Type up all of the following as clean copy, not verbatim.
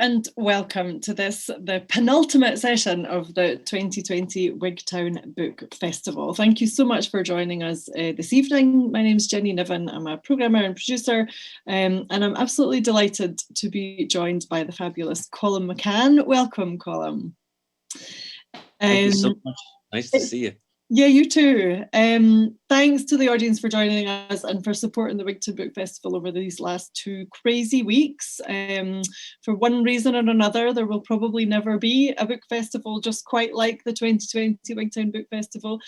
and welcome to the penultimate session of the 2020 Wigtown Book Festival. Thank you so much for joining us this evening. My name is Jenny Niven. I'm a programmer and producer, and I'm absolutely delighted to be joined by the fabulous Colum McCann. Welcome, Colum. Thank you so much. Nice to see you. Yeah, you too. Thanks to the audience for joining us and for supporting the Wigtown Book Festival over these last 2 crazy weeks. For one reason or another, there will probably never be a book festival just quite like the 2020 Wigtown Book Festival.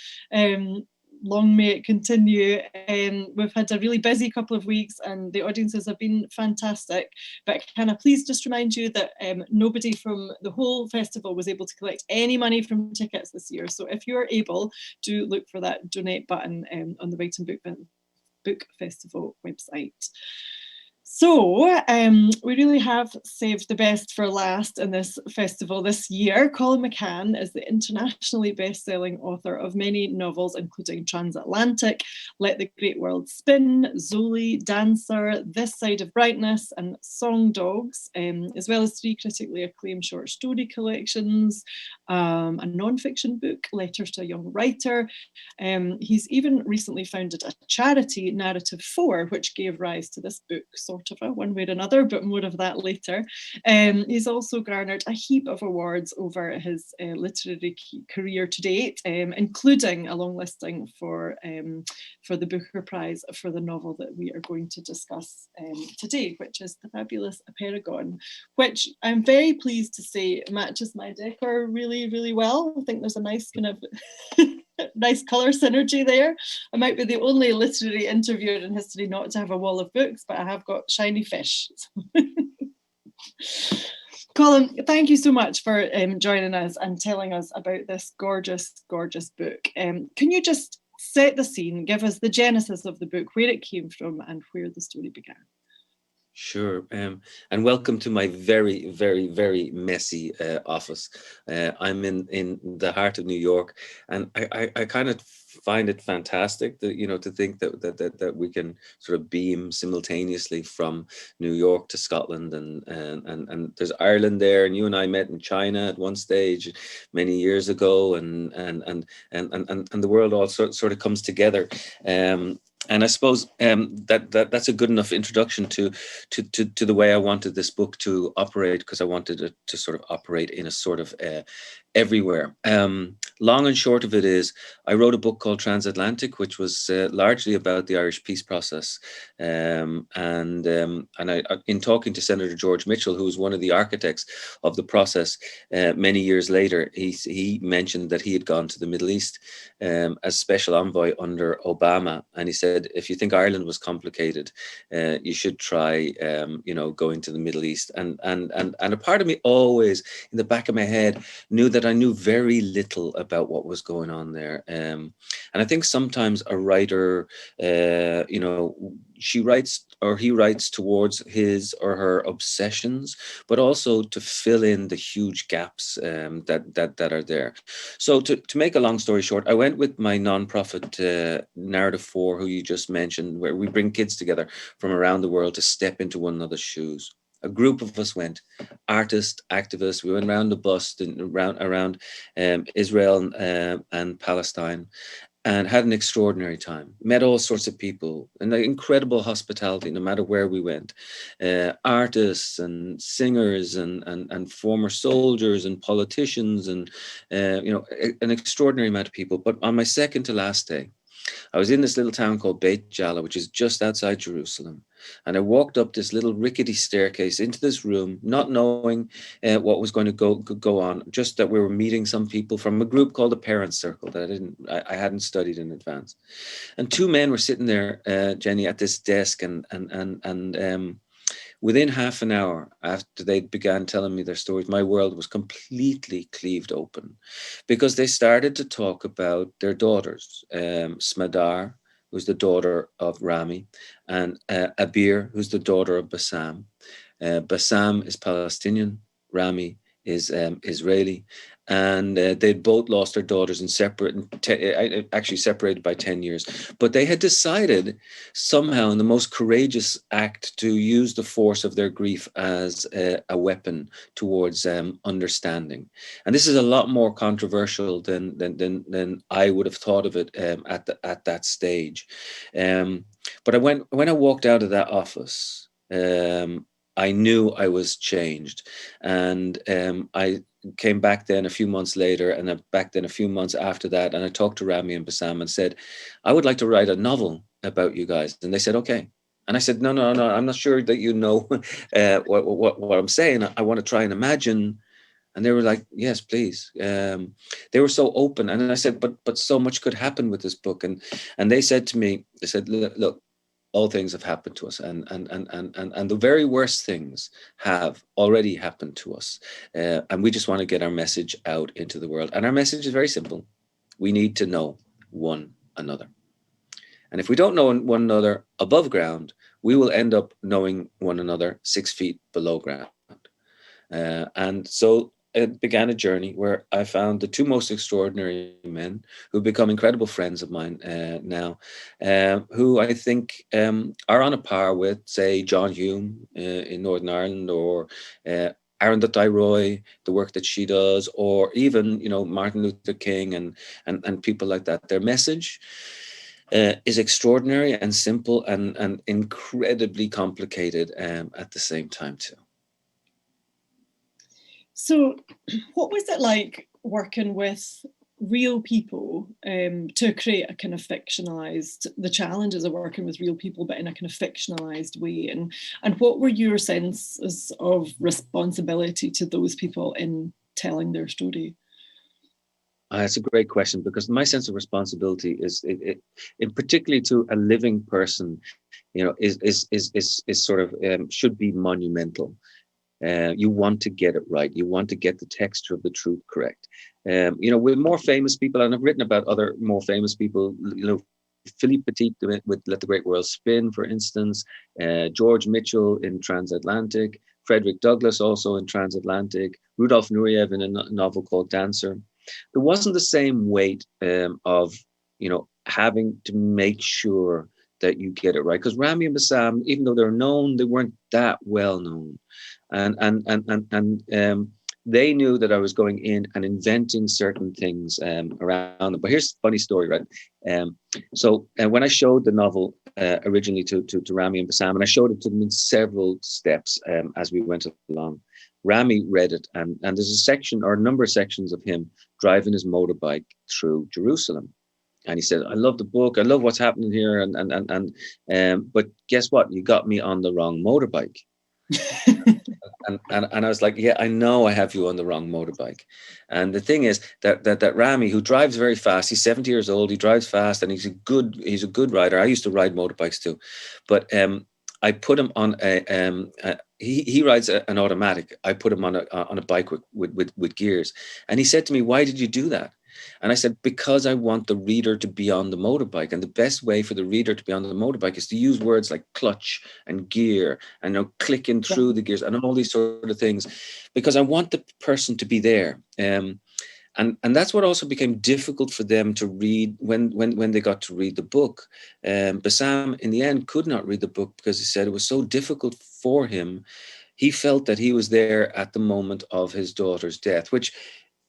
Long may it continue. We've had a really busy couple of weeks and the audiences have been fantastic, but can I please just remind you that nobody from the whole festival was able to collect any money from tickets this year. So if you're able, do look for that donate button on the Wigtown Book Festival website. So we really have saved the best for last in this festival this year. Colum McCann is the internationally best-selling author of many novels, including Transatlantic, Let the Great World Spin, Zoli, Dancer, This Side of Brightness, and Song Dogs, as well as 3 critically acclaimed short story collections, a non-fiction book, Letters to a Young Writer. He's even recently founded a charity, Narrative 4, which gave rise to this book, sort of one way or another, but more of that later. He's also garnered a heap of awards over his literary career to date, including a long listing for the Booker Prize for the novel that we are going to discuss today, which is The Fabulous Paragon, which I'm very pleased to say matches my decor really, really well. I think there's a nice kind of nice colour synergy there. I might be the only literary interviewer in history not to have a wall of books, but I have got shiny fish. Colum, thank you so much for joining us and telling us about this gorgeous, gorgeous book. Can you just set the scene, give us the genesis of the book, where it came from and where the story began? Sure, and welcome to my very, very, very messy office. I'm in the heart of New York, and I kind of find it fantastic that, you know, to think that we can sort of beam simultaneously from New York to Scotland, and there's Ireland there, and you and I met in China at one stage many years ago, and the world all sort of comes together. And I suppose that's a good enough introduction to the way I wanted this book to operate, because I wanted it to sort of operate in a sort of everywhere. Long and short of it is, I wrote a book called Transatlantic, which was largely about the Irish peace process. And I, in talking to Senator George Mitchell, who was one of the architects of the process, many years later, he mentioned that he had gone to the Middle East as special envoy under Obama, and he said, if you think Ireland was complicated, you should try, going to the Middle East. And a part of me always, in the back of my head, knew that I knew very little about what was going on there. And I think sometimes a writer, she writes or he writes towards his or her obsessions, but also to fill in the huge gaps that are there. So to make a long story short, I went with my nonprofit Narrative 4, who you just mentioned, where we bring kids together from around the world to step into one another's shoes. A group of us went, artists, activists. We went around the bus around Israel and Palestine, and had an extraordinary time. Met all sorts of people, and incredible hospitality no matter where we went. Artists and singers and former soldiers and politicians, and an extraordinary amount of people. But on my second to last day, I was in this little town called Beit Jala, which is just outside Jerusalem. And I walked up this little rickety staircase into this room, not knowing what was going to go on, just that we were meeting some people from a group called the Parents Circle that I hadn't studied in advance. And 2 men were sitting there, Jenny, at this desk, and within half an hour after they began telling me their stories, my world was completely cleaved open, because they started to talk about their daughters. Smadar, who's the daughter of Rami, and Abir, who's the daughter of Bassam. Bassam is Palestinian, Rami is Israeli, and they'd both lost their daughters in actually separated by 10 years. But they had decided somehow, in the most courageous act, to use the force of their grief as a weapon towards understanding. And this is a lot more controversial than I would have thought of it at that stage. But when I walked out of that office, I knew I was changed, and I came back then a few months later, and then back then a few months after that, and I talked to Rami and Bassam and said, I would like to write a novel about you guys. And they said, okay. And I said, no, I'm not sure that you know what I'm saying. I want to try and imagine. And they were like, yes, please. They were so open. And I said, but so much could happen with this book. And they said to me, they said, look, all things have happened to us, and the very worst things have already happened to us, and we just want to get our message out into the world. And our message is very simple: we need to know one another, and if we don't know one another above ground, we will end up knowing one another 6 feet below ground. And so it began a journey where I found the two most extraordinary men who've become incredible friends of mine now, who I think are on a par with, say, John Hume in Northern Ireland, or Arundhati Roy, the work that she does, or even, Martin Luther King and people like that. Their message is extraordinary and simple and incredibly complicated at the same time too. So what was it like working with real people to create a kind of fictionalized, the challenges of working with real people, but in a kind of fictionalized way? And what were your senses of responsibility to those people in telling their story? It's a great question, because my sense of responsibility is, in particularly to a living person, is sort of should be monumental. You want to get it right. You want to get the texture of the truth correct. With more famous people, and I've written about other more famous people, Philippe Petit with Let the Great World Spin, for instance, George Mitchell in Transatlantic, Frederick Douglass also in Transatlantic, Rudolf Nureyev in a novel called Dancer. There wasn't the same weight of, having to make sure that you get it right. Because Rami and Bassam, even though they're known, they weren't that well known. And they knew that I was going in and inventing certain things around them. But here's a funny story, right? So when I showed the novel originally to Rami and Bassam, and I showed it to them in several steps as we went along, Rami read it, and there's a section or a number of sections of him driving his motorbike through Jerusalem. And he said, I love the book. I love what's happening here. But guess what? You got me on the wrong motorbike. And I was like, yeah, I know I have you on the wrong motorbike. And the thing is that Rami, who drives very fast, he's 70 years old, he drives fast, and he's a good rider. I used to ride motorbikes too. But I put him on he rides an automatic. I put him on a bike with gears. And he said to me, why did you do that? And I said, because I want the reader to be on the motorbike. And the best way for the reader to be on the motorbike is to use words like clutch and gear and clicking through the gears and all these sort of things, because I want the person to be there. And that's what also became difficult for them to read when they got to read the book. Bassam, in the end, could not read the book because he said it was so difficult for him. He felt that he was there at the moment of his daughter's death, which,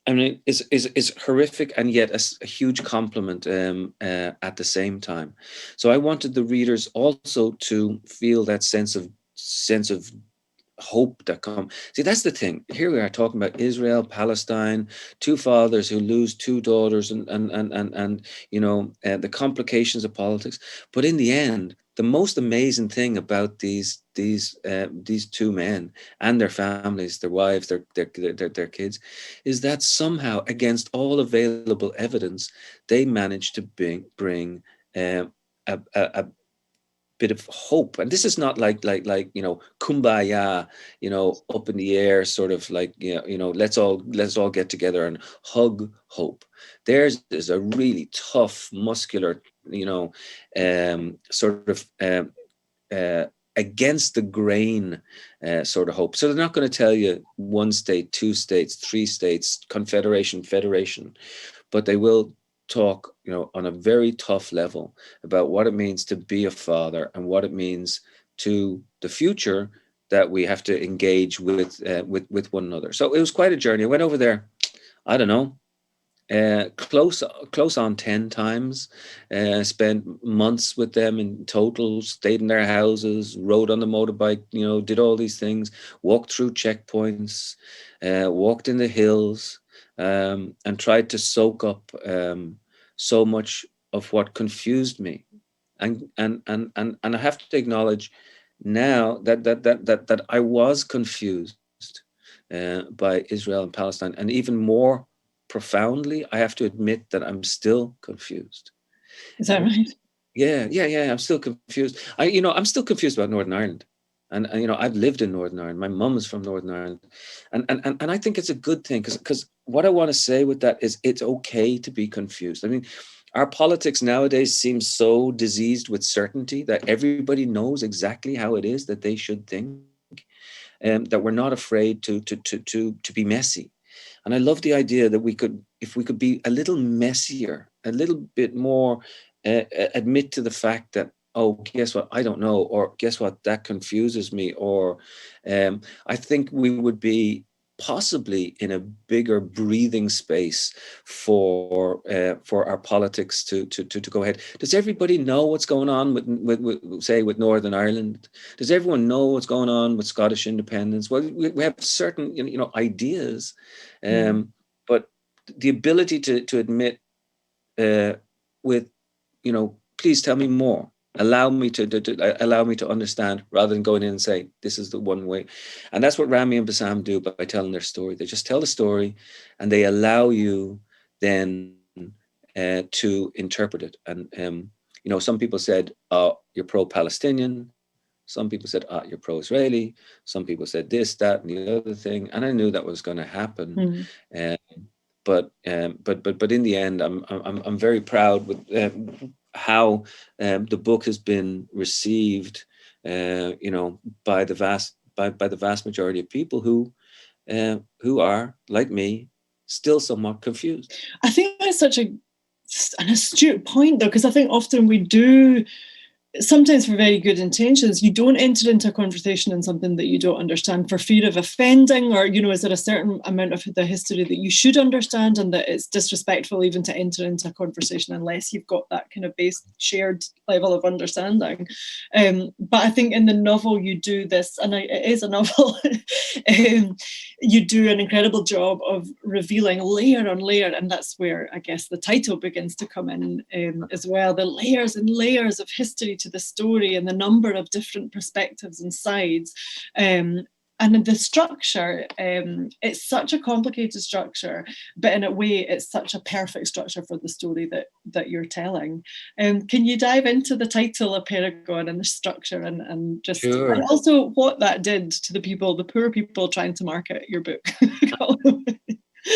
I mean, is horrific and yet a huge compliment at the same time. So I wanted the readers also to feel that sense of hope that come. See, that's the thing. Here we are talking about Israel, Palestine, two fathers who lose two daughters, and the complications of politics. But in the end, the most amazing thing about these two men and their families, their wives, their kids, is that somehow, against all available evidence, they managed to bring a bit of hope. And this is not like kumbaya, up in the air, sort of like, let's all get together and hug hope. Theirs is a really tough, muscular, sort of against the grain sort of hope. So they're not going to tell you 1 state, 2 states, 3 states, confederation, federation, but they will talk, on a very tough level about what it means to be a father and what it means to the future that we have to engage with one another. So it was quite a journey. I went over there, I don't know, close on 10 times, spent months with them in total, stayed in their houses, rode on the motorbike, did all these things, walked through checkpoints, walked in the hills, and tried to soak up so much of what confused me. And I have to acknowledge now that I was confused by Israel and Palestine, and even more profoundly, I have to admit that I'm still confused. Is that right? Yeah. I'm still confused. I'm still confused about Northern Ireland. And I've lived in Northern Ireland. My mum is from Northern Ireland. And I think it's a good thing, because what I want to say with that is it's okay to be confused. I mean, our politics nowadays seems so diseased with certainty that everybody knows exactly how it is that they should think, that we're not afraid to be messy. And I love the idea that if we could be a little messier, a little bit more, admit to the fact that, oh, guess what, I don't know, or guess what, that confuses me, or I think we would be possibly in a bigger breathing space for our politics to go ahead. Does everybody know what's going on with Northern Ireland? Does everyone know what's going on with Scottish independence? Well, we have certain ideas, but the ability to admit with please tell me more. Allow me to understand, rather than going in and say, this is the one way. And that's what Rami and Bassam do by telling their story. They just tell the story, and they allow you then to interpret it. And, some people said, oh, you're pro-Palestinian. Some people said, you're pro-Israeli. Some people said this, that, and the other thing. And I knew that was going to happen. But in the end, I'm very proud with how the book has been received, by the vast majority of people who are, like me, still somewhat confused. I think that's such an astute point, though, because I think often we do, sometimes for very good intentions, you don't enter into a conversation in something that you don't understand for fear of offending, or, is there a certain amount of the history that you should understand, and that it's disrespectful even to enter into a conversation unless you've got that kind of base shared level of understanding. But I think in the novel you do this, and it is a novel, you do an incredible job of revealing layer on layer, and that's where I guess the title begins to come in as well, the layers and layers of history to the story, and the number of different perspectives and sides, and the structure. It's such a complicated structure, but in a way it's such a perfect structure for the story that you're telling. Can you dive into the title Apeirogon and the structure, and just Sure. And also what that did to the poor people trying to market your book?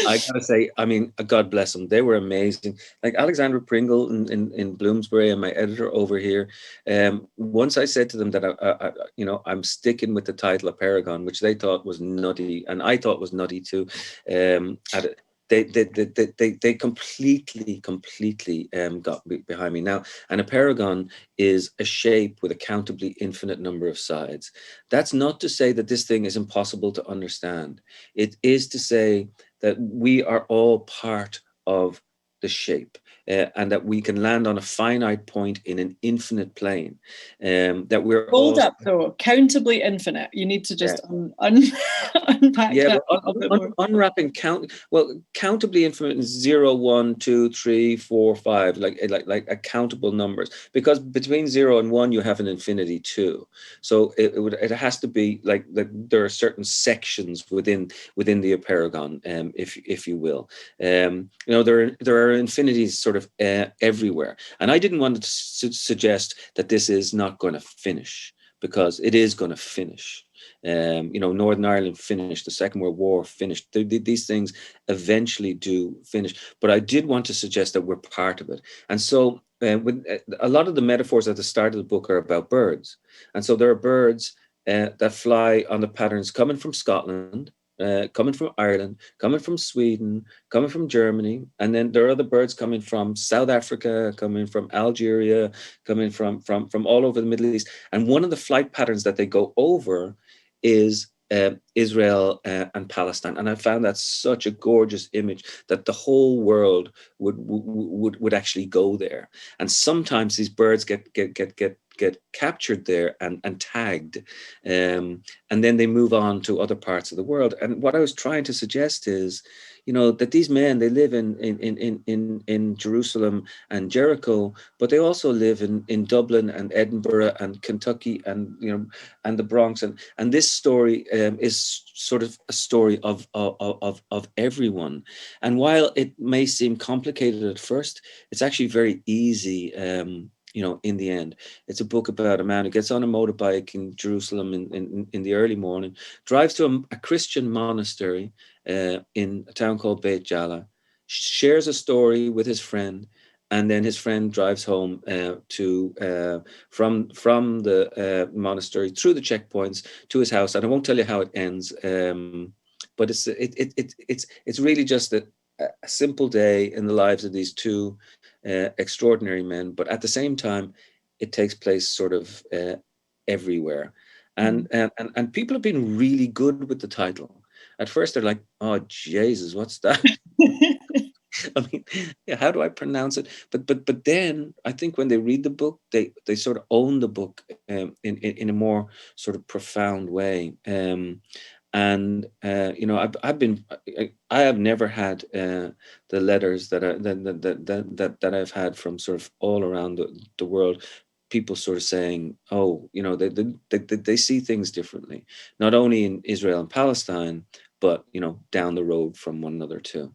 I gotta say, I mean, God bless them. They were amazing. Like Alexandra Pringle in Bloomsbury, and my editor over here. Once I said to them that I'm sticking with the title Apeirogon, which they thought was nutty, and I thought was nutty too. They completely got behind me. Now, an Apeirogon is a shape with a countably infinite number of sides. That's not to say that this thing is impossible to understand. It is to say that we are all part of the shape, and that we can land on a finite point in an infinite plane. That we're hold up though, countably infinite. You need to just unpack that a little bit more. Unwrapping countably infinite is 0, 1, 2, 3, 4, 5, like countable numbers. Because between 0 and 1 you have an infinity too. So it has to be like there are certain sections within the Apeirogon, if you will. There are infinities sort of everywhere. And I didn't want to suggest that this is not going to finish, because it is going to finish. Northern Ireland finished, the Second World War finished. These things eventually do finish. But I did want to suggest that we're part of it. And so a lot of the metaphors at the start of the book are about birds, and so there are birds that fly on the patterns coming from Scotland, coming from Ireland, coming from Sweden, coming from Germany, and then there are other birds coming from South Africa, coming from Algeria, coming from all over the Middle East. And one of the flight patterns that they go over is Israel and Palestine, and I found that such a gorgeous image that the whole world would actually go there. And sometimes these birds get captured there and tagged, and then they move on to other parts of the world. And what I was trying to suggest is, that these men, they live in Jerusalem and Jericho, but they also live in Dublin and Edinburgh and Kentucky and and the Bronx, and this story is sort of a story of everyone. And while it may seem complicated at first, it's actually very easy. In the end, it's a book about a man who gets on a motorbike in Jerusalem in the early morning, drives to a Christian monastery in a town called Beit Jala, shares a story with his friend, and then his friend drives home from the monastery through the checkpoints to his house. And I won't tell you how it ends, but it's really just a simple day in the lives of these two extraordinary men, but at the same time, it takes place sort of everywhere. And people have been really good with the title. At first, they're like, "Oh Jesus, what's that?" I mean, yeah, how do I pronounce it? But then I think when they read the book, they sort of own the book in a more sort of profound way. I have never had the letters that I've had from sort of all around the world. People sort of saying, "Oh, they see things differently, not only in Israel and Palestine, but down the road from one another too."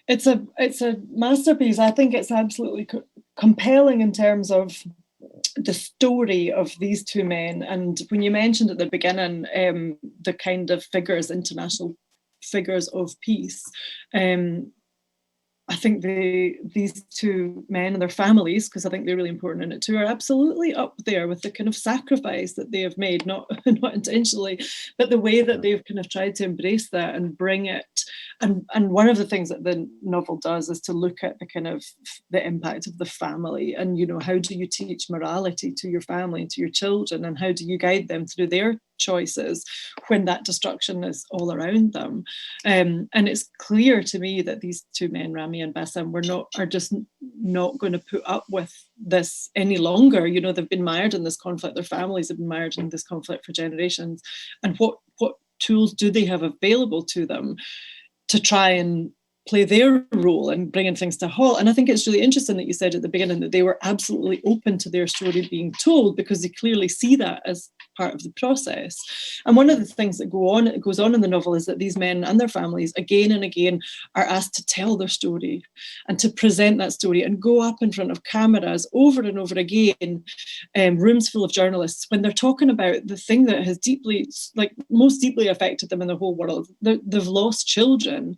It's a masterpiece. I think it's absolutely compelling in terms of the story of these two men. And when you mentioned at the beginning the kind of figures, international figures of peace, I think these two men and their families, because I think they're really important in it too, are absolutely up there with the kind of sacrifice that they have made, not intentionally, but the way that they've kind of tried to embrace that and bring it. And one of the things that the novel does is to look at the kind of the impact of the family, and how do you teach morality to your family and to your children, and how do you guide them through their choices when that destruction is all around them. And it's clear to me that these two men, Rami and Bassam, are just not going to put up with this any longer. They've been mired in this conflict. Their families have been mired in this conflict for generations. And what tools do they have available to them to try and play their role in bringing things to a halt? And I think it's really interesting that you said at the beginning that they were absolutely open to their story being told, because they clearly see that as part of the process. And one of the things that goes on in the novel is that these men and their families again and again are asked to tell their story and to present that story and go up in front of cameras over and over again, rooms full of journalists, when they're talking about the thing that has most deeply affected them in the whole world. They've lost children.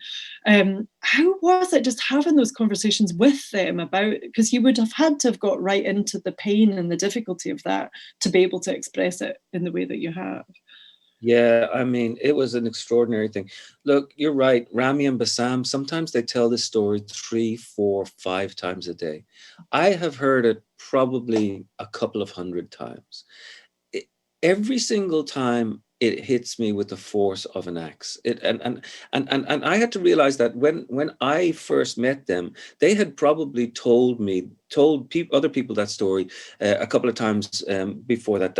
How was it just having those conversations with them about, because you would have had to have got right into the pain and the difficulty of that to be able to express it in the way that you have? Yeah, I mean, it was an extraordinary thing. Look, you're right. Rami and Bassam, sometimes they tell this story 3, 4, 5 times a day. I have heard it probably a couple of 100 times. Every single time it hits me with the force of an axe. And I had to realize that when I first met them, they had probably told other people that story a couple of times before that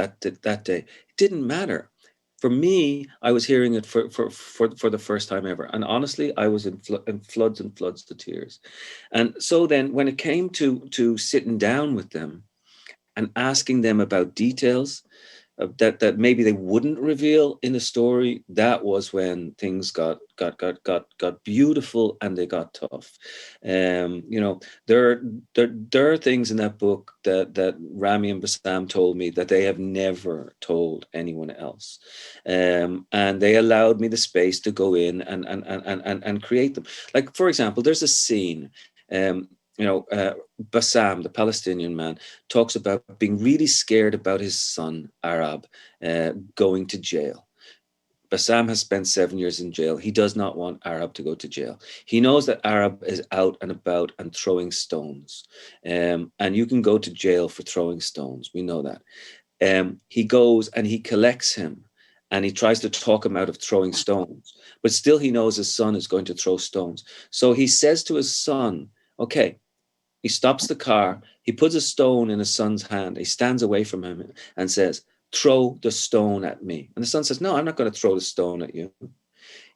day. It didn't matter. For me, I was hearing it for the first time ever. And honestly, I was in floods and floods of tears. And so then when it came to sitting down with them and asking them about details that maybe they wouldn't reveal in the story, that was when things got beautiful and they got tough. There are things in that book that Rami and Bassam told me that they have never told anyone else, and they allowed me the space to go in and create them. Like, for example, there's a scene Bassam, the Palestinian man, talks about being really scared about his son, Arab, going to jail. Bassam has spent 7 years in jail. He does not want Arab to go to jail. He knows that Arab is out and about and throwing stones. And you can go to jail for throwing stones. We know that. He goes and he collects him and he tries to talk him out of throwing stones. But still he knows his son is going to throw stones. So he says to his son, okay, he stops the car. He puts a stone in his son's hand. He stands away from him and says, throw the stone at me. And the son says, no, I'm not going to throw the stone at you.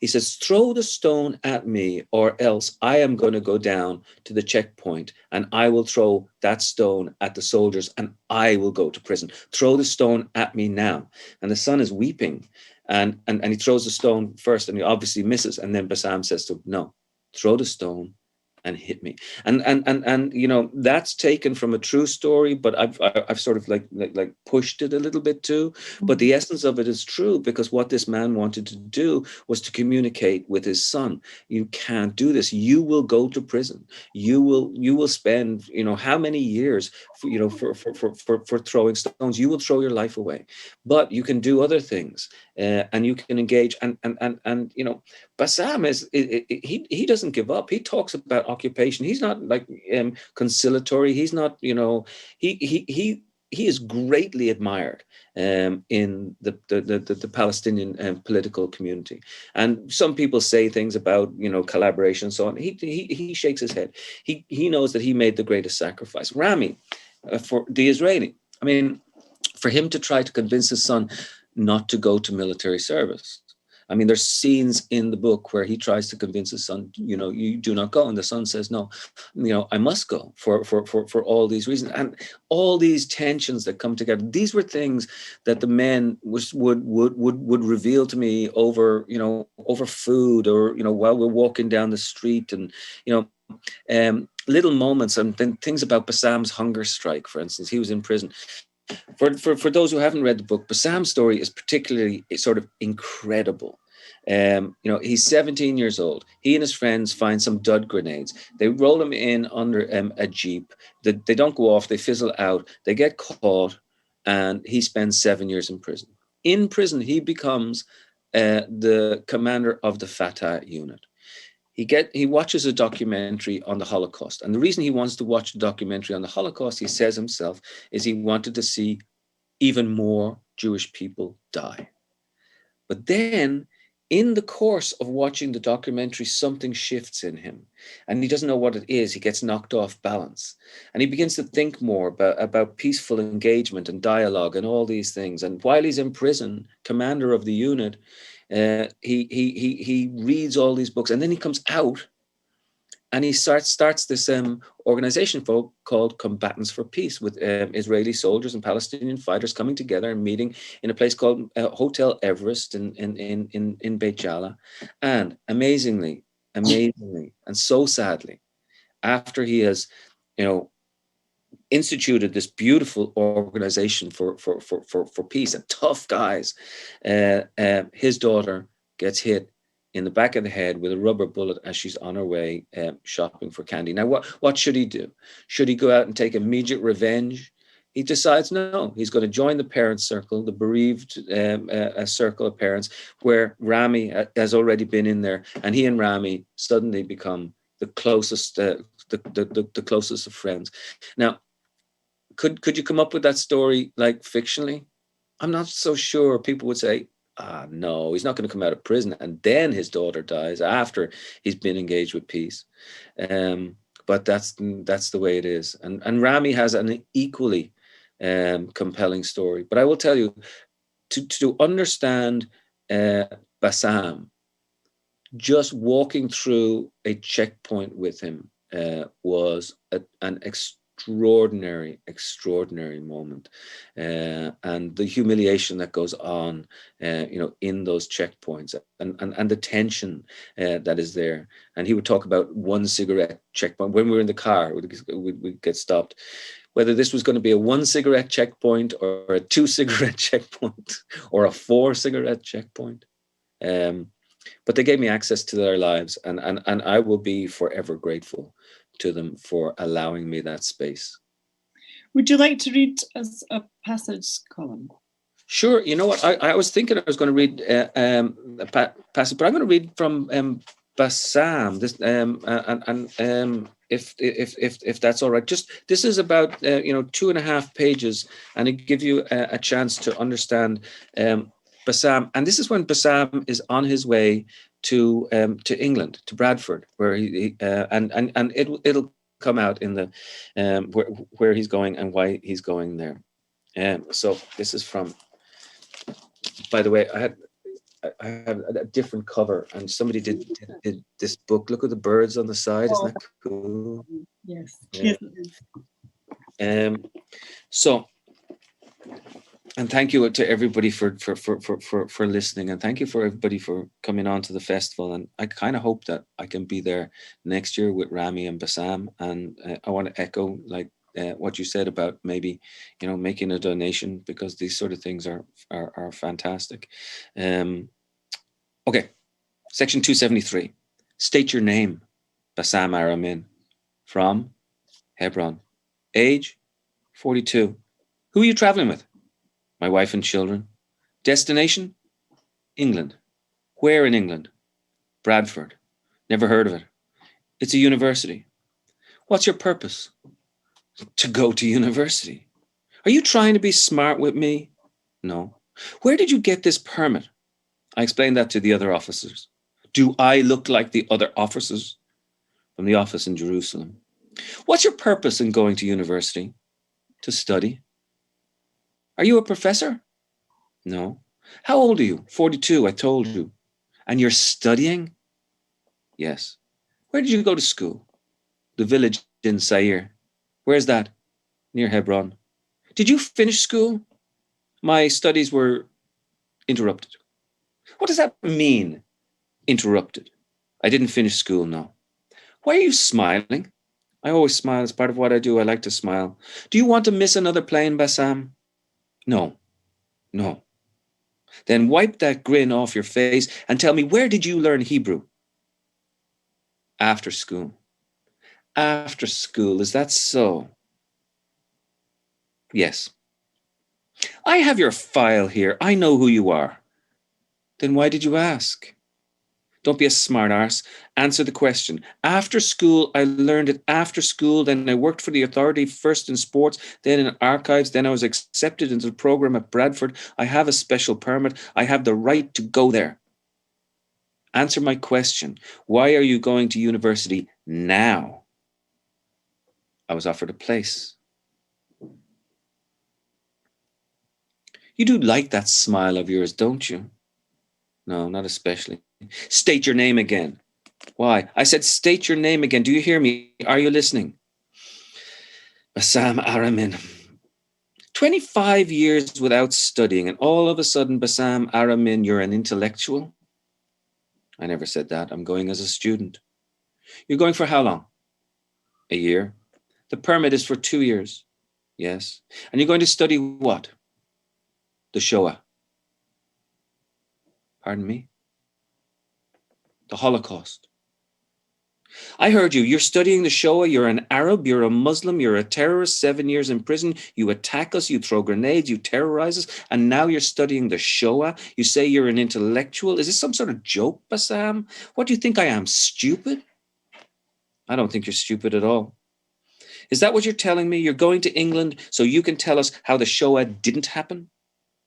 He says, throw the stone at me or else I am going to go down to the checkpoint and I will throw that stone at the soldiers and I will go to prison. Throw the stone at me now. And the son is weeping and he throws the stone first and he obviously misses. And then Bassam says to him, no, throw the stone and hit me. And that's taken from a true story, but I've sort of like pushed it a little bit too. But the essence of it is true, because what this man wanted to do was to communicate with his son. You can't do this. You will go to prison. You will spend how many years for throwing stones. You will throw your life away, but you can do other things, and you can engage. And Bassam he doesn't give up. He talks about occupation. He's not like conciliatory. He's not, he is greatly admired in the Palestinian political community. And some people say things about collaboration and so on. He shakes his head. He knows that he made the greatest sacrifice. Rami, for the Israeli, I mean, for him to try to convince his son not to go to military service. I mean, there's scenes in the book where he tries to convince his son, you do not go. And the son says, no, I must go for all these reasons. And all these tensions that come together, these were things that the men would reveal to me over food or, while we're walking down the street and, little moments and then things about Bassam's hunger strike, for instance. He was in prison. For those who haven't read the book, Bassam's story is particularly sort of incredible. He's 17 years old. He and his friends find some dud grenades. They roll them in under a jeep. They don't go off. They fizzle out. They get caught, and he spends 7 years in prison. In prison, he becomes the commander of the Fatah unit. He watches a documentary on the Holocaust. And the reason he wants to watch a documentary on the Holocaust, he says himself, is he wanted to see even more Jewish people die. But then in the course of watching the documentary, something shifts in him and he doesn't know what it is. He gets knocked off balance and he begins to think more about peaceful engagement and dialogue and all these things. And while he's in prison, commander of the unit, he reads all these books, and then he comes out and he starts this organization called Combatants for Peace, with Israeli soldiers and Palestinian fighters coming together and meeting in a place called Hotel Everest in Beit Jala. And amazingly, and so sadly, after he has, instituted this beautiful organization for peace and tough guys, his daughter gets hit in the back of the head with a rubber bullet as she's on her way shopping for candy. Now, what should he do? Should he go out and take immediate revenge? He decides no, he's going to join the parents' circle, the bereaved circle of parents, where Rami has already been in there, and he and Rami suddenly become the closest, the closest of friends. Now, could you come up with that story like fictionally? I'm not so sure. People would say, no, he's not going to come out of prison and then his daughter dies after he's been engaged with peace. But that's the way it is. And Rami has an equally compelling story. But I will tell you, to understand Bassam, just walking through a checkpoint with him was an extraordinary moment, and the humiliation that goes on, in those checkpoints, and the tension that is there. And he would talk about one cigarette checkpoint. When we were in the car, we'd get stopped, whether this was going to be a 1 cigarette checkpoint or a 2 cigarette checkpoint or a 4 cigarette checkpoint. But they gave me access to their lives, and I will be forever grateful to them for allowing me that space. Would you like to read us a passage, Colum? Sure. You know what? I was thinking I was going to read a passage, but I'm going to read from Bassam. This if that's all right. Just this is about 2.5 pages, and it gives you a chance to understand Bassam. And this is when Bassam is on his way to England, to Bradford, where it'll come out in the where he's going and why he's going there. So this is from. By the way, I have a different cover, and somebody did this book. Look at the birds on the side. Isn't that cool? Yes. Yeah. Yes. So, and thank you to everybody for listening, and thank you for everybody for coming on to the festival. And I kind of hope that I can be there next year with Rami and Bassam. And I want to echo what you said about maybe making a donation, because these sort of things are fantastic. Okay, section 273. State your name. Bassam Aramin, from Hebron. Age 42. Who are you traveling with? My wife and children. Destination? England. Where in England? Bradford. Never heard of it. It's a university. What's your purpose? To go to university. Are you trying to be smart with me? No. Where did you get this permit? I explained that to the other officers. Do I look like the other officers? From the office in Jerusalem. What's your purpose in going to university? To study. Are you a professor? No. How old are you? 42, I told you. And you're studying? Yes. Where did you go to school? The village in Sair. Where's that? Near Hebron. Did you finish school? My studies were interrupted. What does that mean, interrupted? I didn't finish school, no. Why are you smiling? I always smile. It's part of what I do. I like to smile. Do you want to miss another plane, Bassam? No. No. Then wipe that grin off your face and tell me, where did you learn Hebrew? After school. After school, is that so? Yes. I have your file here. I know who you are. Then why did you ask? Don't be a smart arse. Answer the question. After school, I learned it after school. Then I worked for the authority, first in sports, then in archives. Then I was accepted into the program at Bradford. I have a special permit. I have the right to go there. Answer my question. Why are you going to university now? I was offered a place. You do like that smile of yours, don't you? No, not especially. State your name again. Why? I said state your name again. Do you hear me? Are you listening? Bassam Aramin. 25 years without studying, and all of a sudden, Bassam Aramin, you're an intellectual? I never said that. I'm going as a student. You're going for how long? A year. The permit is for 2 years. Yes. And you're going to study what? The Shoah. Pardon me? The Holocaust. I heard you. You're studying the Shoah. You're an Arab. You're a Muslim. You're a terrorist. 7 years in prison. You attack us. You throw grenades. You terrorize us. And now you're studying the Shoah. You say you're an intellectual. Is this some sort of joke, Bassam? What do you think I am, stupid? I don't think you're stupid at all. Is that what you're telling me? You're going to England so you can tell us how the Shoah didn't happen?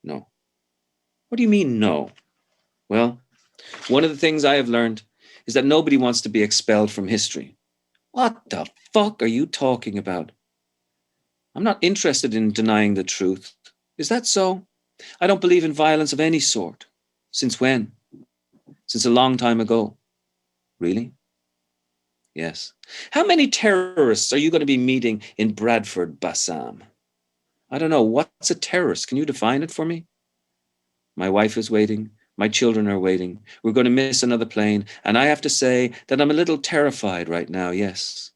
No. What do you mean, no? Well, one of the things I have learned is that nobody wants to be expelled from history. What the fuck are you talking about? I'm not interested in denying the truth. Is that so? I don't believe in violence of any sort. Since when? Since a long time ago. Really? Yes. How many terrorists are you going to be meeting in Bradford, Bassam? I don't know. What's a terrorist? Can you define it for me? My wife is waiting. My children are waiting. We're going to miss another plane. And I have to say that I'm a little terrified right now, yes.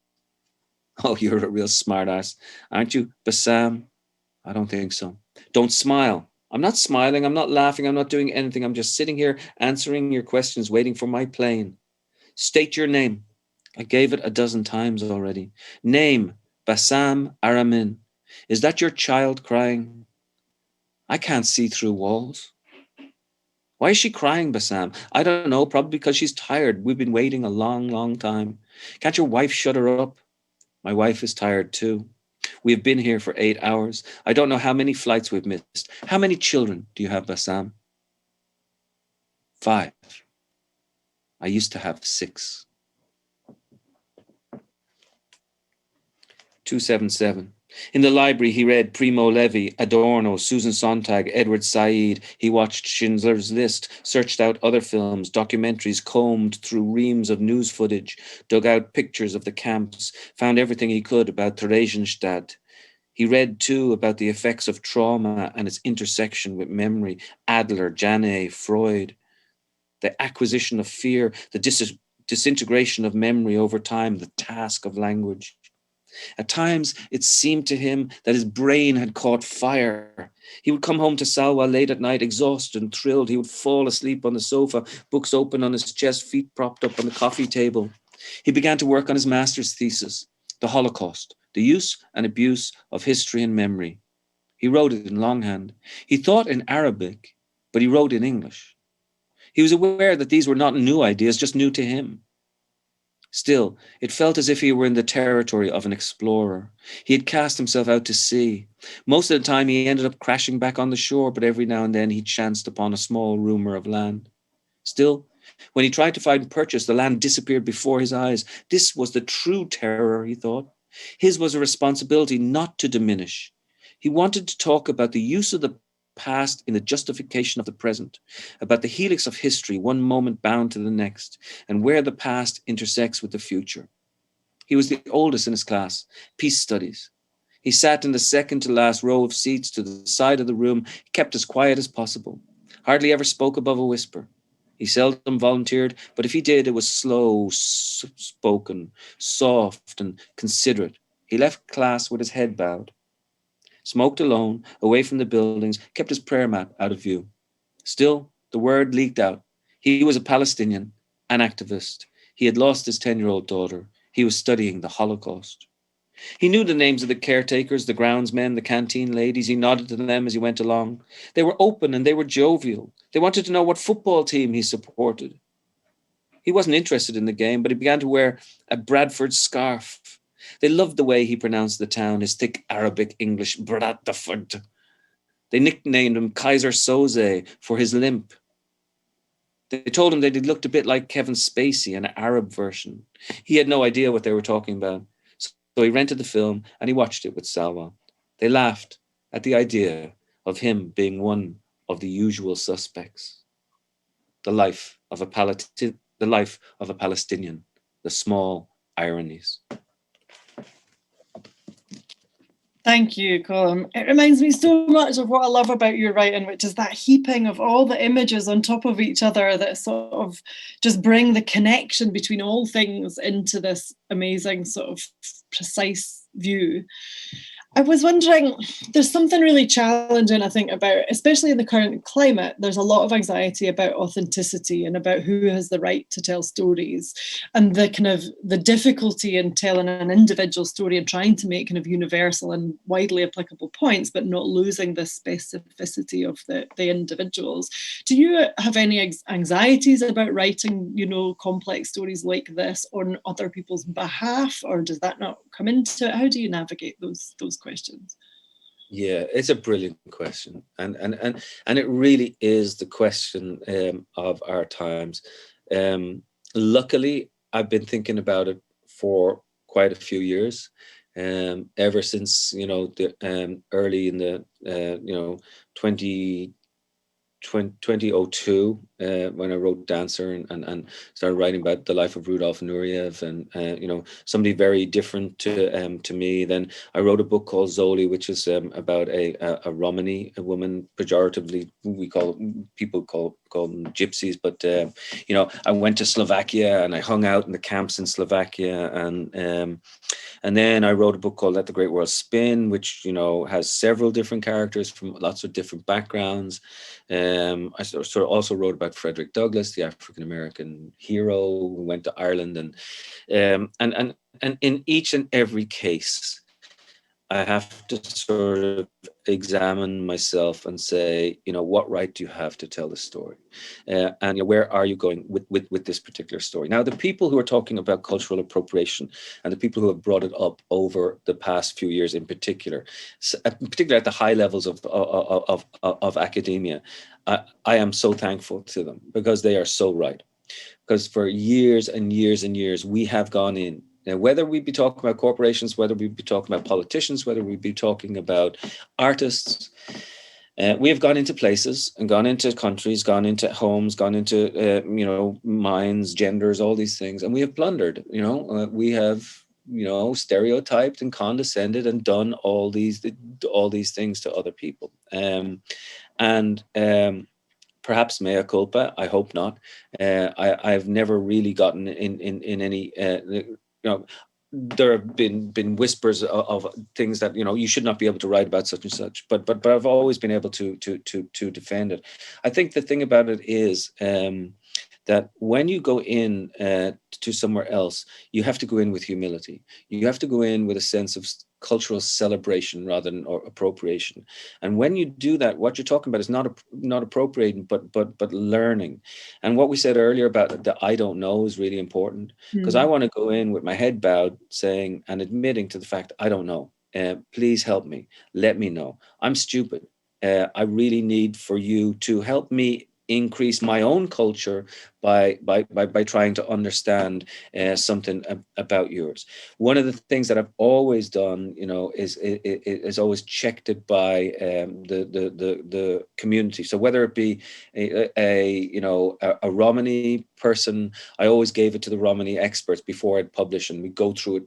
Oh, you're a real smartass, aren't you, Bassam? I don't think so. Don't smile. I'm not smiling. I'm not laughing. I'm not doing anything. I'm just sitting here answering your questions, waiting for my plane. State your name. I gave it a dozen times already. Name, Bassam, Aramin. Is that your child crying? I can't see through walls. Why is she crying, Bassam? I don't know, probably because she's tired. We've been waiting a long, long time. Can't your wife shut her up? My wife is tired too. We have been here for 8 hours. I don't know how many flights we've missed. How many children do you have, Bassam? 5. I used to have 6. 277. In the library, he read Primo Levi, Adorno, Susan Sontag, Edward Said. He watched Schindler's List, searched out other films, documentaries, combed through reams of news footage, dug out pictures of the camps, found everything he could about Theresienstadt. He read, too, about the effects of trauma and its intersection with memory, Adler, Janet, Freud, the acquisition of fear, the disintegration of memory over time, the task of language. At times, it seemed to him that his brain had caught fire. He would come home to Salwa late at night, exhausted and thrilled. He would fall asleep on the sofa, books open on his chest, feet propped up on the coffee table. He began to work on his master's thesis, The Holocaust, the use and abuse of history and memory. He wrote it in longhand. He thought in Arabic, but he wrote in English. He was aware that these were not new ideas, just new to him. Still, it felt as if he were in the territory of an explorer. He had cast himself out to sea. Most of the time he ended up crashing back on the shore, but every now and then he chanced upon a small rumour of land. Still, when he tried to find purchase, the land disappeared before his eyes. This was the true terror, he thought. His was a responsibility not to diminish. He wanted to talk about the use of the past in the justification of the present, about the helix of history, one moment bound to the next, and where the past intersects with the future. He was the oldest in his class, peace studies. He sat in the second to last row of seats to the side of the room, kept as quiet as possible, hardly ever spoke above a whisper. He seldom volunteered, but if he did, it was slow spoken, soft and considerate. He left class with his head bowed, smoked alone, away from the buildings, kept his prayer mat out of view. Still, the word leaked out. He was a Palestinian, an activist. He had lost his 10-year-old daughter. He was studying the Holocaust. He knew the names of the caretakers, the groundsmen, the canteen ladies. He nodded to them as he went along. They were open and they were jovial. They wanted to know what football team he supported. He wasn't interested in the game, but he began to wear a Bradford scarf. They loved the way he pronounced the town, his thick Arabic English, Bradford. They nicknamed him Kaiser Soze for his limp. They told him that he looked a bit like Kevin Spacey, an Arab version. He had no idea what they were talking about. So he rented the film and he watched it with Salwa. They laughed at the idea of him being one of the usual suspects. The life of a Palestinian, the small ironies. Thank you, Colum. It reminds me so much of what I love about your writing, which is that heaping of all the images on top of each other that sort of just bring the connection between all things into this amazing sort of precise view. I was wondering, there's something really challenging, I think, about, especially in the current climate, there's a lot of anxiety about authenticity and about who has the right to tell stories, and the kind of the difficulty in telling an individual story and trying to make kind of universal and widely applicable points, but not losing the specificity of the individuals. Do you have any anxieties about writing, complex stories like this on other people's behalf, or does that not come into it? How do you navigate those questions? Yeah, it's a brilliant question, and it really is the question of our times. Luckily, I've been thinking about it for quite a few years, ever since the early in the 2002 when I wrote Dancer and started writing about the life of Rudolf Nureyev, and somebody very different to me. Then I wrote a book called Zoli, which is about a Romani, a woman, pejoratively people call them gypsies, but I went to Slovakia and I hung out in the camps in Slovakia, and then I wrote a book called Let the Great World Spin, which has several different characters from lots of different backgrounds. I sort of also wrote about Frederick Douglass, the African American hero who went to Ireland, and in each and every case, I have to sort of examine myself and say, what right do you have to tell the story? And where are you going with this particular story? Now, the people who are talking about cultural appropriation and the people who have brought it up over the past few years in particular, particularly at the high levels of academia, I am so thankful to them because they are so right. Because for years and years and years, we have gone in. Now, whether we be talking about corporations, whether we be talking about politicians, whether we be talking about artists, we have gone into places and gone into countries, gone into homes, gone into, minds, genders, all these things. And we have plundered, we have, stereotyped and condescended and done all these things to other people. Perhaps mea culpa. I hope not. I've never really gotten in any. There have been whispers of things that you should not be able to write about such and such. But I've always been able to defend it. I think the thing about it is that when you go in to somewhere else, you have to go in with humility. You have to go in with a sense of cultural celebration rather than appropriation. And when you do that, what you're talking about is not appropriating, but learning. And what we said earlier about the I don't know is really important, because I want to go in with my head bowed, saying and admitting to the fact I don't know. Please help me. Let me know. I'm stupid. I really need for you to help me increase my own culture by trying to understand something about yours. One of the things that I've always done, is always checked it by the community. So whether it be a Romani person, I always gave it to the Romani experts before I'd publish, and we go through it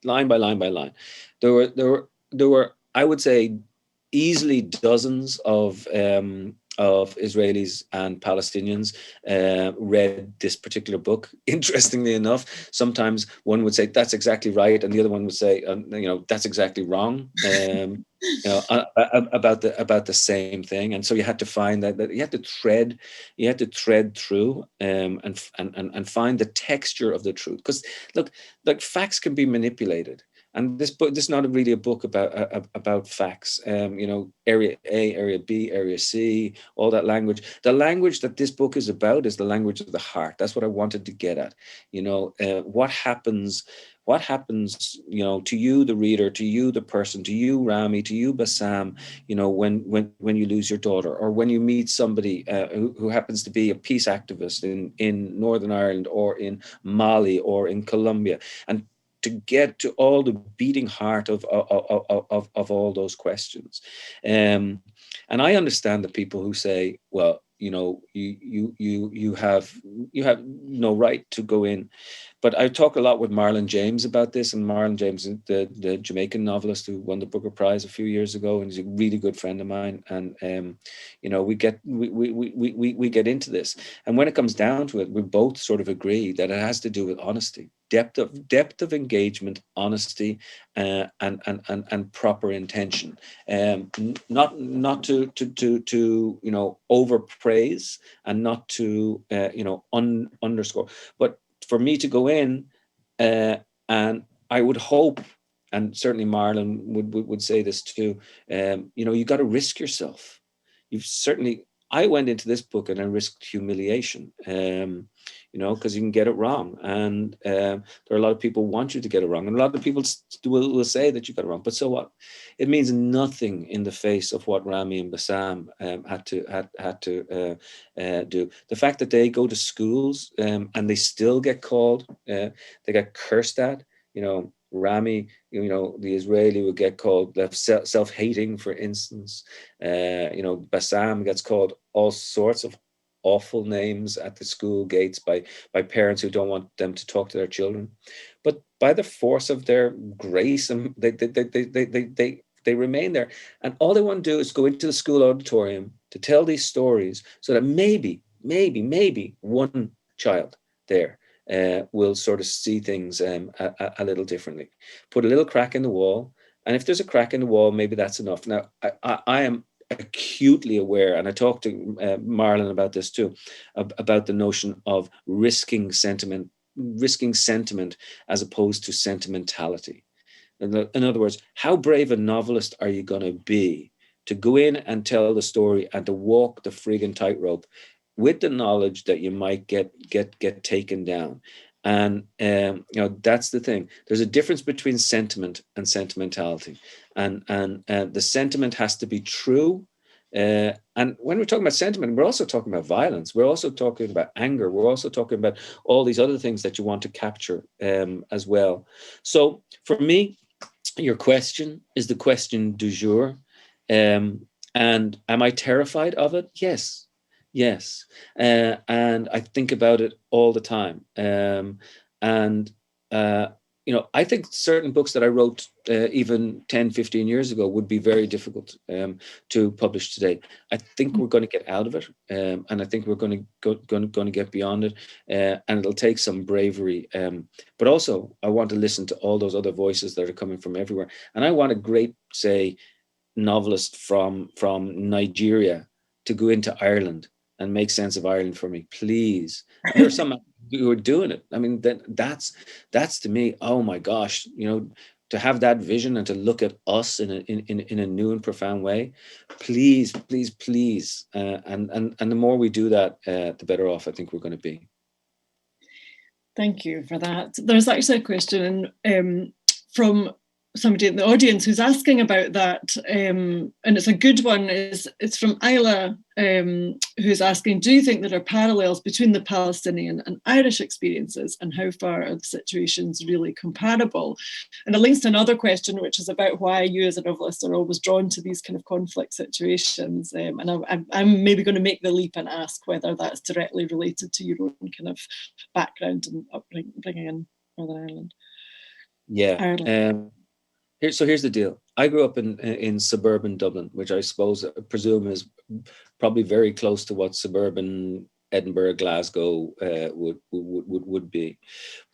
line by line by line. There were I would say easily dozens of Israelis and Palestinians read this particular book. Interestingly enough, sometimes one would say that's exactly right, and the other one would say, that's exactly wrong. About the same thing. And so you had to find that you had to thread through and find the texture of the truth. Because look, like facts can be manipulated. And this is not really a book about facts. Area A, area B, area C, all that language. The language that this book is about is the language of the heart. That's what I wanted to get at. What happens, to you, the reader, to you, the person, to you, Rami, to you, Bassam, when you lose your daughter, or when you meet somebody who happens to be a peace activist in Northern Ireland or in Mali or in Colombia, and to get to all the beating heart of all those questions. And I understand the people who say, well, you have no right to go in. But I talk a lot with Marlon James about this, and Marlon James, the Jamaican novelist who won the Booker Prize a few years ago, and he's a really good friend of mine. And we get into this, and when it comes down to it, we both sort of agree that it has to do with honesty, depth of engagement, honesty, and proper intention. Not to overpraise, and not to underscore, but for me to go in, and I would hope, and certainly Marlon would say this too, you got to risk yourself. I went into this book and I risked humiliation, because you can get it wrong. And there are a lot of people who want you to get it wrong. And a lot of people will say that you got it wrong. But so what? It means nothing in the face of what Rami and Bassam had to do. The fact that they go to schools and they still get called, they get cursed at, Rami, the Israeli would get called self-hating, for instance. Bassam gets called all sorts of awful names at the school gates by parents who don't want them to talk to their children. But by the force of their grace, and they remain there. And all they want to do is go into the school auditorium to tell these stories, so that maybe one child there will sort of see things a little differently. Put a little crack in the wall, and if there's a crack in the wall, maybe that's enough. Now, I am acutely aware, and I talked to Marlon about this too, about the notion of risking sentiment as opposed to sentimentality. In other words, how brave a novelist are you going to be to go in and tell the story and to walk the friggin' tightrope with the knowledge that you might get taken down? And that's the thing. There's a difference between sentiment and sentimentality, and the sentiment has to be true. And when we're talking about sentiment, we're also talking about violence. We're also talking about anger. We're also talking about all these other things that you want to capture as well. So for me, your question is the question du jour. And am I terrified of it? Yes. And I think about it all the time. And I think certain books that I wrote even 10, 15 years ago would be very difficult to publish today. I think we're going to get out of it. And I think we're going to get beyond it. And it'll take some bravery. But also, I want to listen to all those other voices that are coming from everywhere. And I want a great, say, novelist from Nigeria to go into Ireland and make sense of Ireland for me, please. And there are some who are doing it. I mean, that's to me, oh my gosh, to have that vision and to look at us in a new and profound way, please. And the more we do that, the better off I think we're going to be. Thank you for that. There's actually a question from somebody in the audience who's asking about that, and it's a good one. It's from Isla, who's asking, do you think there are parallels between the Palestinian and Irish experiences, and how far are the situations really comparable? And it links to another question, which is about why you as a novelist are always drawn to these kind of conflict situations. And I'm maybe going to make the leap and ask whether that's directly related to your own kind of background and upbringing in Northern Ireland. Yeah. Ireland. Here's the deal. I grew up in suburban Dublin, which I presume is probably very close to what suburban Edinburgh, Glasgow would be.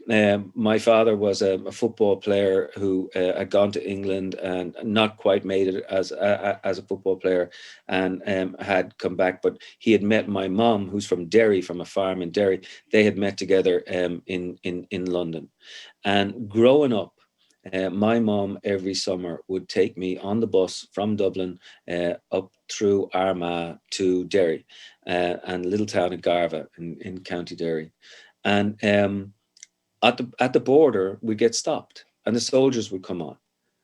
My father was a football player who had gone to England and not quite made it as a football player, and had come back. But he had met my mom, who's from Derry, from a farm in Derry. They had met together in London, and growing up, my mom every summer would take me on the bus from Dublin up through Armagh to Derry, and little town of Garva in County Derry. And at the border, we'd get stopped and the soldiers would come on.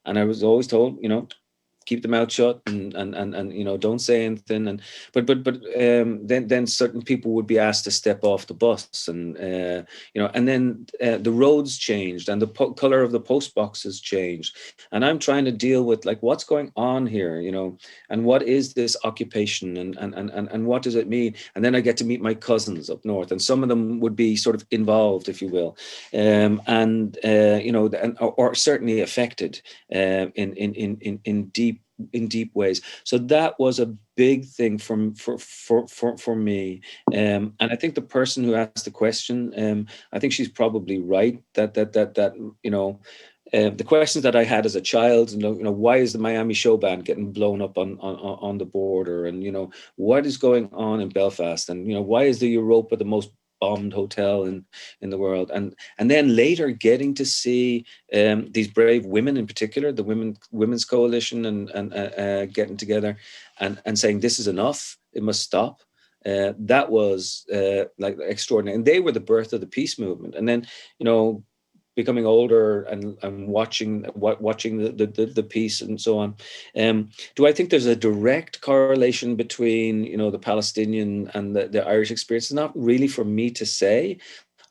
And I was always told, keep the mouth shut and don't say anything. But then certain people would be asked to step off the bus, and and then the roads changed and the color of the post boxes changed, and I'm trying to deal with like what's going on here, and what is this occupation, and what does it mean? And then I get to meet my cousins up north, and some of them would be sort of involved, if you will, or certainly affected in deep ways. So that was a big thing for me. And I think the person who asked the question, I think she's probably right that the questions that I had as a child, why is the Miami show band getting blown up on the border, and what is going on in Belfast, and why is the Europa the most bombed hotel in the world, and then later getting to see these brave women, in particular the women's coalition, and getting together and saying this is enough, it must stop. That was like extraordinary, and they were the birth of the peace movement. And then becoming older and watching the piece and so on. Do I think there's a direct correlation between the Palestinian and the Irish experience? It's not really for me to say.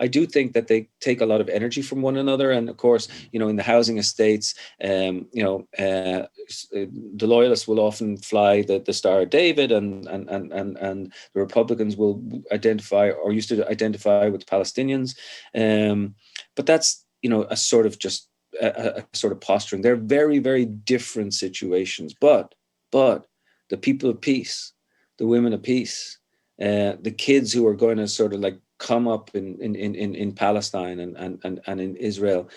I do think that they take a lot of energy from one another, and of course, in the housing estates, the loyalists will often fly the Star of David, and the Republicans will identify, or used to identify, with Palestinians, but that's a sort of just a sort of posturing. They're very, very different situations, but the people of peace, the women of peace, the kids who are going to sort of like come up in Palestine and in Israel,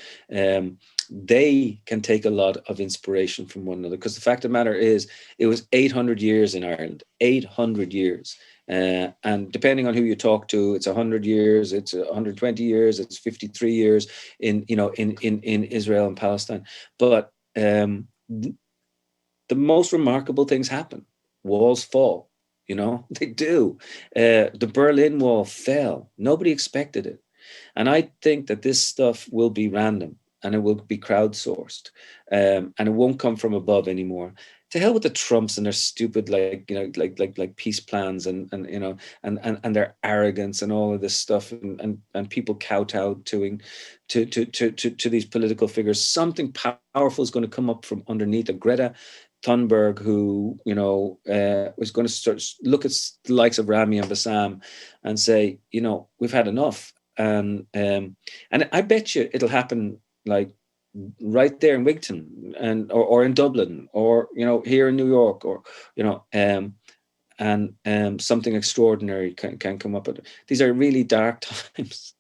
they can take a lot of inspiration from one another. Because the fact of the matter is, it was 800 years in Ireland, 800 years. And depending on who you talk to, it's 100 years, it's 120 years, it's 53 years in Israel and Palestine. But the most remarkable things happen. Walls fall, they do. The Berlin Wall fell. Nobody expected it. And I think that this stuff will be random, and it will be crowdsourced, and it won't come from above anymore. To hell with the Trumps and their stupid like peace plans and their arrogance and all of this stuff, and people kowtow to these political figures. Something powerful is going to come up from underneath. A Greta Thunberg, who was going to start look at the likes of Rami and Bassam and say, we've had enough. And I bet you it'll happen like right there in Wigton or in Dublin, or here in New York, or something extraordinary can come up. These are really dark times.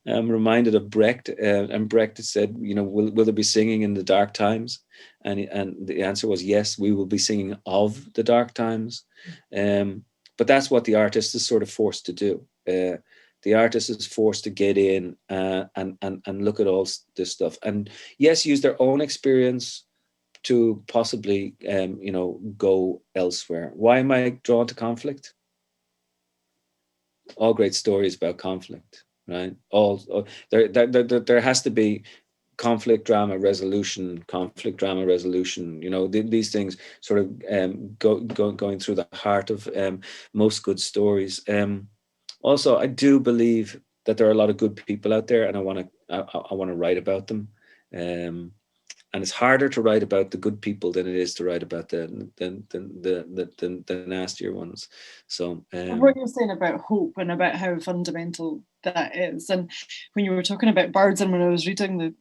I'm reminded of Brecht, and Brecht said, will there be singing in the dark times? And the answer was yes, we will be singing of the dark times. But that's what the artist is sort of forced to do. The artist is forced to get in and look at all this stuff, and yes, use their own experience to possibly go elsewhere. Why am I drawn to conflict? All great stories about conflict, right? There has to be conflict drama resolution. These things sort of going through the heart of most good stories. Also, I do believe that there are a lot of good people out there, and I want to write about them. And it's harder to write about the good people than it is to write about the nastier ones. So what you're saying about hope and about how fundamental that is, and when you were talking about birds, and when I was reading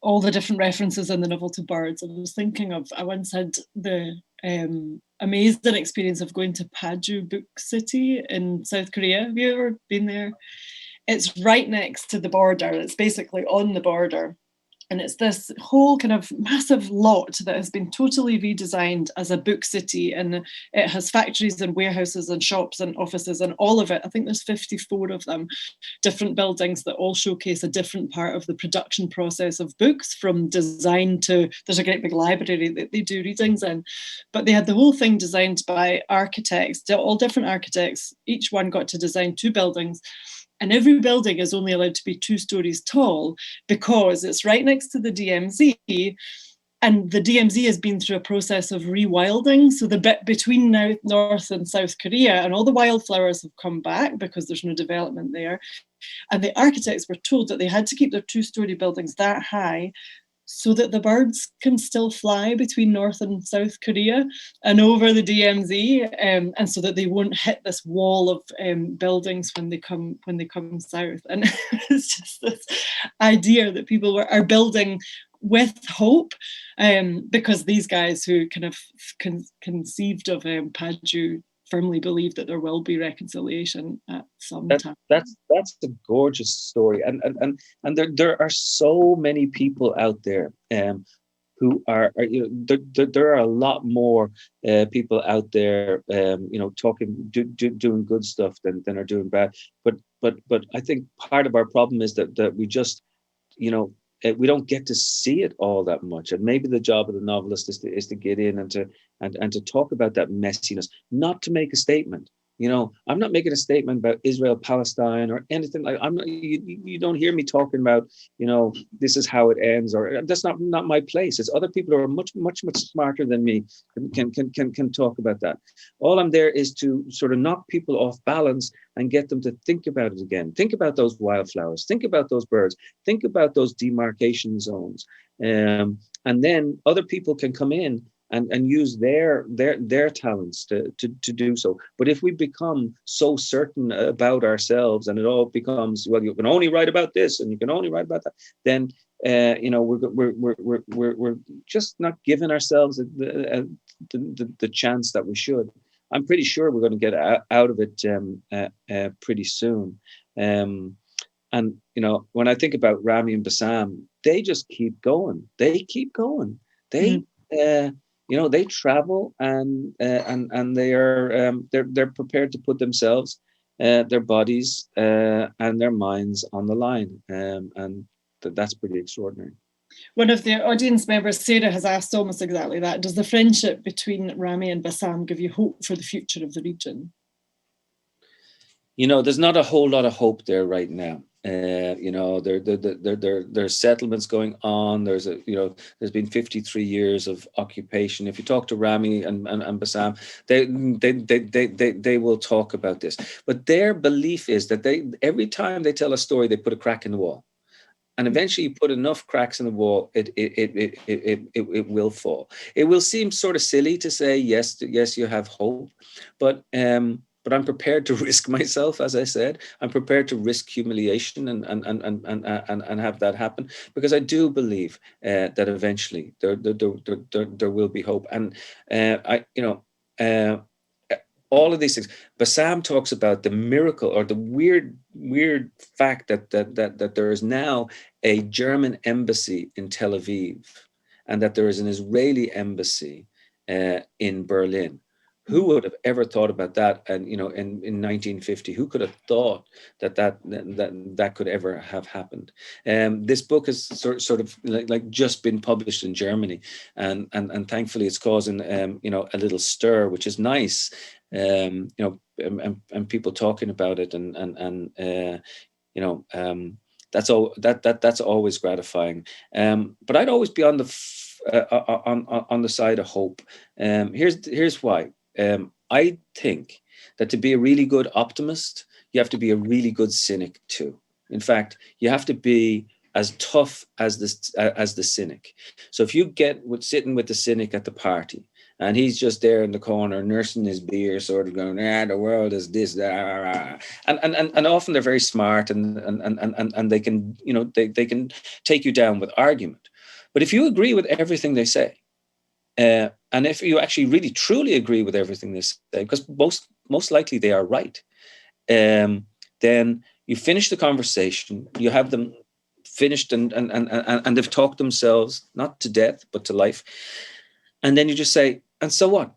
all the different references in the novel to birds, I was thinking of, I once had the amazing experience of going to Paju Book City in South Korea. Have you ever been there? It's right next to the border. It's basically on the border. And it's this whole kind of massive lot that has been totally redesigned as a book city. And it has factories and warehouses and shops and offices and all of it. I think there's 54 of them, different buildings that all showcase a different part of the production process of books, from design to, there's a great big library that they do readings in. But they had the whole thing designed by architects, all different architects. Each one got to design 2 buildings. And every building is only allowed to be 2 stories tall because it's right next to the DMZ. And the DMZ has been through a process of rewilding. So the bit between now North and South Korea, and all the wildflowers have come back because there's no development there. And the architects were told that they had to keep their 2-story buildings that high so that the birds can still fly between North and South Korea and over the DMZ, and so that they won't hit this wall of buildings when they come south. And it's just this idea that people are building with hope, because these guys who kind of conceived of Paju firmly believe that there will be reconciliation at some time. That's a gorgeous story, and there are so many people out there who are there are a lot more people out there doing good stuff than are doing bad. But I think part of our problem is that we just we don't get to see it all that much. And maybe the job of the novelist is to get in and to talk about that messiness, not to make a statement. I'm not making a statement about Israel, Palestine, or anything like. I'm not. You don't hear me talking about. This is how it ends, or that's not my place. It's other people who are much smarter than me can talk about that. All I'm there is to sort of knock people off balance and get them to think about it again. Think about those wildflowers. Think about those birds. Think about those demarcation zones, and then other people can come in and use their talents to do so. But if we become so certain about ourselves, and it all becomes, well, you can only write about this and you can only write about that, then we're just not giving ourselves the chance that we should. I'm pretty sure we're going to get out of it pretty soon. And when I think about Rami and Bassam, they just keep going. They keep going. They they travel, and they are they're prepared to put themselves, their bodies, and their minds on the line, and that's pretty extraordinary. One of the audience members, Sarah, has asked almost exactly that. Does the friendship between Rami and Bassam give you hope for the future of the region? There's not a whole lot of hope there right now. There's settlements going on. There's been 53 years of occupation. If you talk to Rami and Bassam, they will talk about this. But their belief is that every time they tell a story, they put a crack in the wall. And eventually you put enough cracks in the wall, it will fall. It will seem sort of silly to say, yes, you have hope, but I'm prepared to risk myself. As I said, I'm prepared to risk humiliation and have that happen, because I do believe that eventually there will be hope. And all of these things. Bassam talks about the miracle, or the weird fact that there is now a German embassy in Tel Aviv, and that there is an Israeli embassy in Berlin. Who would have ever thought about that? And in 1950, who could have thought that could ever have happened? This book has sort of like just been published in Germany, and thankfully it's causing a little stir, which is nice. And people talking about it, and that's all that's always gratifying. But I'd always be on the side of hope. Here's why. I think that to be a really good optimist, you have to be a really good cynic too. In fact, you have to be as tough as the cynic. So if you get sitting with the cynic at the party, and he's just there in the corner nursing his beer, sort of going, the world is this, and often they're very smart, and they can, they can take you down with argument. But if you agree with everything they say, and if you actually really truly agree with everything they say, because most likely they are right, then you finish the conversation, you have them finished, and they've talked themselves not to death but to life, and then you just say, and so what?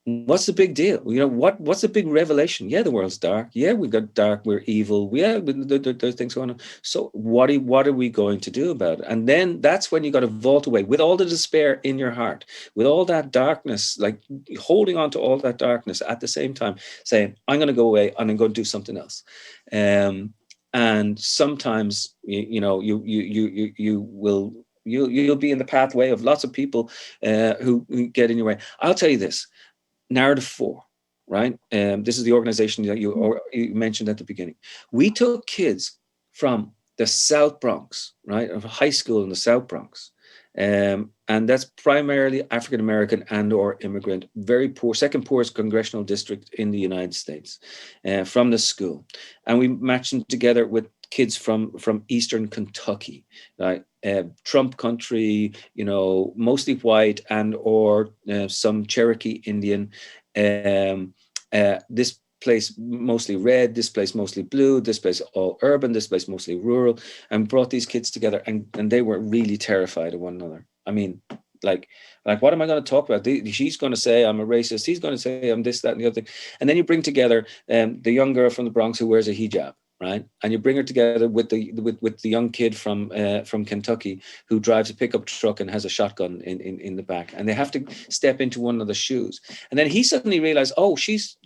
What's the big deal? What's the big revelation? Yeah, the world's dark. Yeah, we got dark. We're evil. Yeah, there's things going on. So what are we going to do about it? And then that's when you got to vault away with all the despair in your heart, with all that darkness, like holding on to all that darkness at the same time, saying, I'm going to go away and I'm going to do something else. And sometimes you'll be in the pathway of lots of people who get in your way. I'll tell you this. Narrative 4, right? This is the organization that you mentioned at the beginning. We took kids from the South Bronx, right, of a high school in the South Bronx, and that's primarily African American and or immigrant, very poor, second poorest congressional district in the United States, from the school, and we matched them together with kids from Eastern Kentucky, right? Trump country, mostly white and or some Cherokee Indian. This place mostly red, this place mostly blue, this place all urban, this place mostly rural, and brought these kids together, and they were really terrified of one another. I mean, like what am I going to talk about? She's going to say I'm a racist. He's going to say I'm this, that, and the other thing. And then you bring together the young girl from the Bronx who wears a hijab, right? And you bring her together with the young kid from Kentucky who drives a pickup truck and has a shotgun in the back, and they have to step into one of the shoes. And then he suddenly realized, oh, she's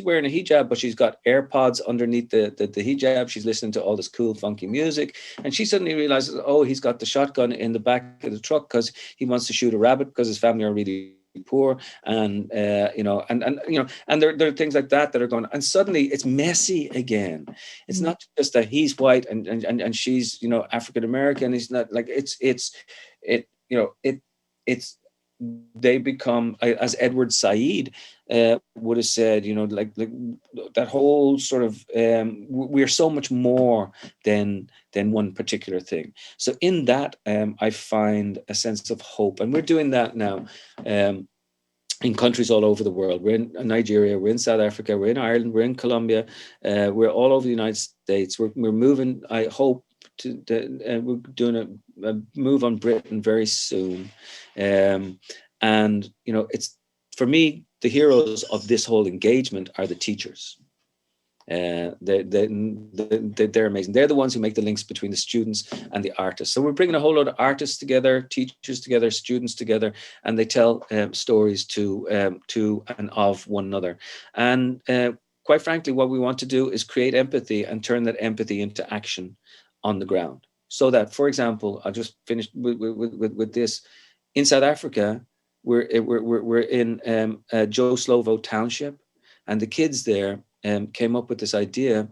wearing a hijab, but she's got AirPods underneath the hijab. She's listening to all this cool, funky music, and she suddenly realizes, oh, he's got the shotgun in the back of the truck because he wants to shoot a rabbit because his family are really poor, and there are things like that are going on. And suddenly it's messy again. It's not just that he's white and she's African American. It's not like they become, as Edward Said would have said, like that whole sort of we're so much more than one particular thing. So in that, I find a sense of hope, and we're doing that now. in countries all over the world. We're in Nigeria, we're in South Africa, we're in Ireland, we're in Colombia, we're all over the United States. We're moving, I hope, we're doing a move on Britain very soon. And, you know, it's, for me, the heroes of this whole engagement are the teachers. They're amazing. They're the ones who make the links between the students and the artists. So we're bringing a whole lot of artists together, teachers together, students together, and they tell stories to and of one another. And quite frankly, what we want to do is create empathy and turn that empathy into action on the ground. So that, for example, I'll just finish with this. In South Africa, we're in Joe Slovo Township, and the kids there came up with this idea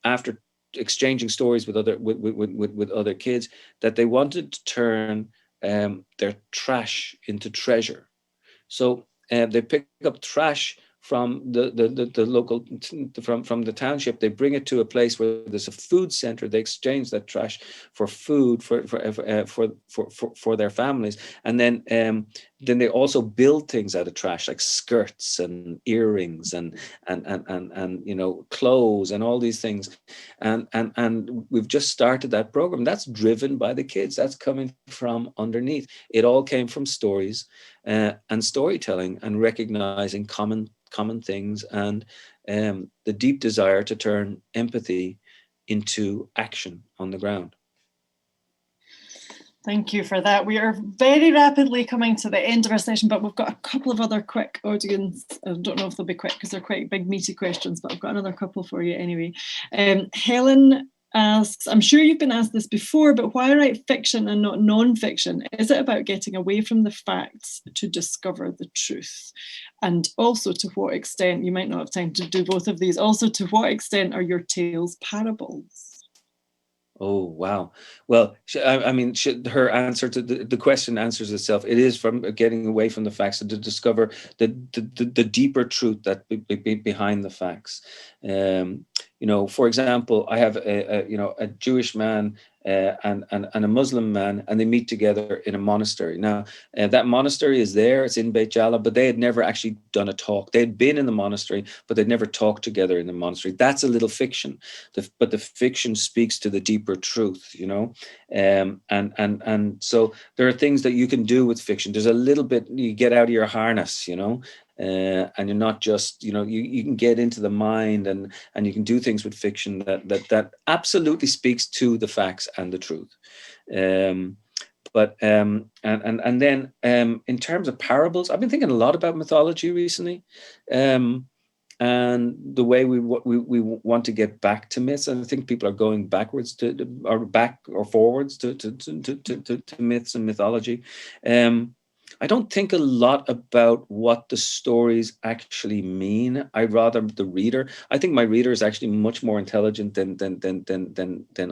after exchanging stories with other kids, that they wanted to turn their trash into treasure. So they pick up trash from the local, from the township. They bring it to a place where there's a food center. They exchange that trash for food for their families, and then they also build things out of trash, like skirts and earrings and you know, clothes and all these things. And we've just started that program. That's driven by the kids. That's coming from underneath. It all came from stories and storytelling and recognizing common things, and the deep desire to turn empathy into action on the ground. Thank you for that. We are very rapidly coming to the end of our session, but we've got a couple of other quick audience. I don't know if they'll be quick because they're quite big, meaty questions, but I've got another couple for you anyway. Helen asks, I'm sure you've been asked this before, but why write fiction and not non-fiction? Is it about getting away from the facts to discover the truth? And also, to what extent, you might not have time to do both of these, also to what extent are your tales parables? Oh, wow. Well, I mean, her answer to the question answers itself. It is from getting away from the facts to discover the deeper truth that behind the facts. You know, for example, I have a Jewish man and a Muslim man, and they meet together in a monastery. Now, that monastery is there, it's in Beit Jala, but they had never actually done a talk. They had been in the monastery, but they'd never talked together in the monastery. That's a little fiction, but the fiction speaks to the deeper truth, you know. And so there are things that you can do with fiction. There's a little bit, you get out of your harness, you know. And you're not just, you know, you can get into the mind, and you can do things with fiction that absolutely speaks to the facts and the truth. But then in terms of parables, I've been thinking a lot about mythology recently, and the way we want to get back to myths. And I think people are going backwards or forwards to myths and mythology. I don't think a lot about what the stories actually mean. I rather the reader. I think my reader is actually much more intelligent than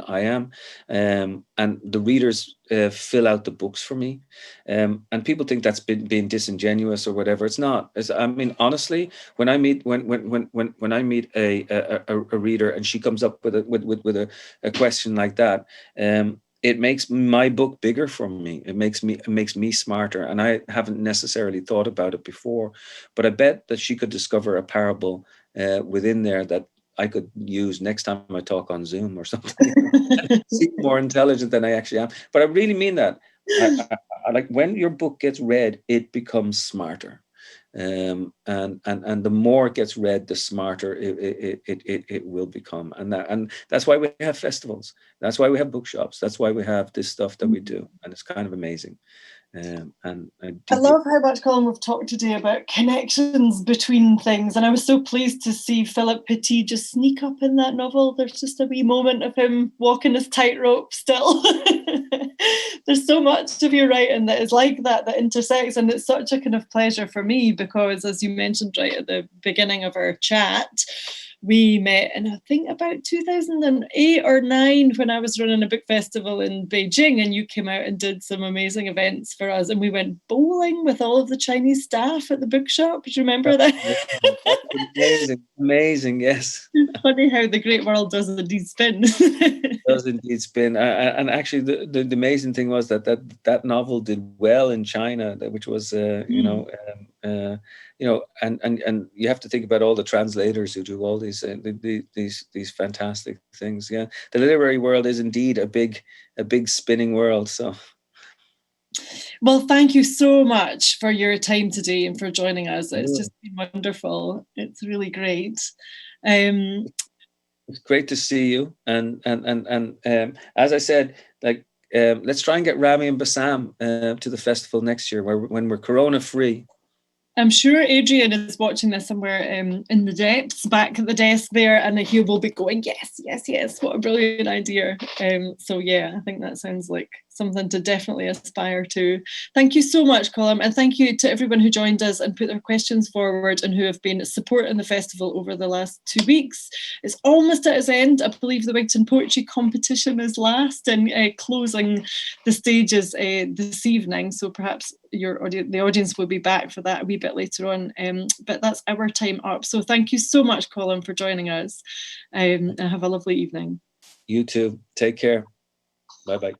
I am, and the readers fill out the books for me. And people think that's being disingenuous or whatever. It's not. I mean, honestly, when I meet when I meet a reader and she comes up with a question like that, it makes my book bigger for me. It makes me smarter, and I haven't necessarily thought about it before. But I bet that she could discover a parable within there that I could use next time I talk on Zoom or something. Seem more intelligent than I actually am. But I really mean that. I like when your book gets read, it becomes smarter. And the more it gets read, the smarter it will become, and that's why we have festivals. That's why we have bookshops. That's why we have this stuff that we do, and it's kind of amazing. I love how much, Colum, we've talked today about connections between things, and I was so pleased to see Philip Petit just sneak up in that novel. There's just a wee moment of him walking his tightrope still. There's so much of your writing that is like that intersects, and it's such a kind of pleasure for me because, as you mentioned right at the beginning of our chat, we met in, I think, about 2008 or 9 when I was running a book festival in Beijing, and you came out and did some amazing events for us, and we went bowling with all of the Chinese staff at the bookshop. Do you remember that? Amazing, yes. It's funny how the great world does indeed spin. Does indeed spin, and actually the amazing thing was that novel did well in China, which was and you have to think about all the translators who do all these fantastic things. Yeah, the literary world is indeed a big spinning world. So. Well, thank you so much for your time today and for joining us. It's just been wonderful. It's really great. It's great to see you. And as I said, let's try and get Rami and Bassam to the festival next year, when we're corona free. I'm sure Adrian is watching this somewhere in the depths, back at the desk there, and he will be going, yes, what a brilliant idea. So yeah, I think that sounds like something to definitely aspire to. Thank you so much, Colum, and thank you to everyone who joined us and put their questions forward and who have been supporting the festival over the last 2 weeks. It's almost at its end. I believe the Wigton Poetry Competition is last and closing the stages this evening, so perhaps the audience will be back for that a wee bit later on, but that's our time up. So thank you so much, Colum, for joining us, and have a lovely evening. You too. Take care. Bye-bye.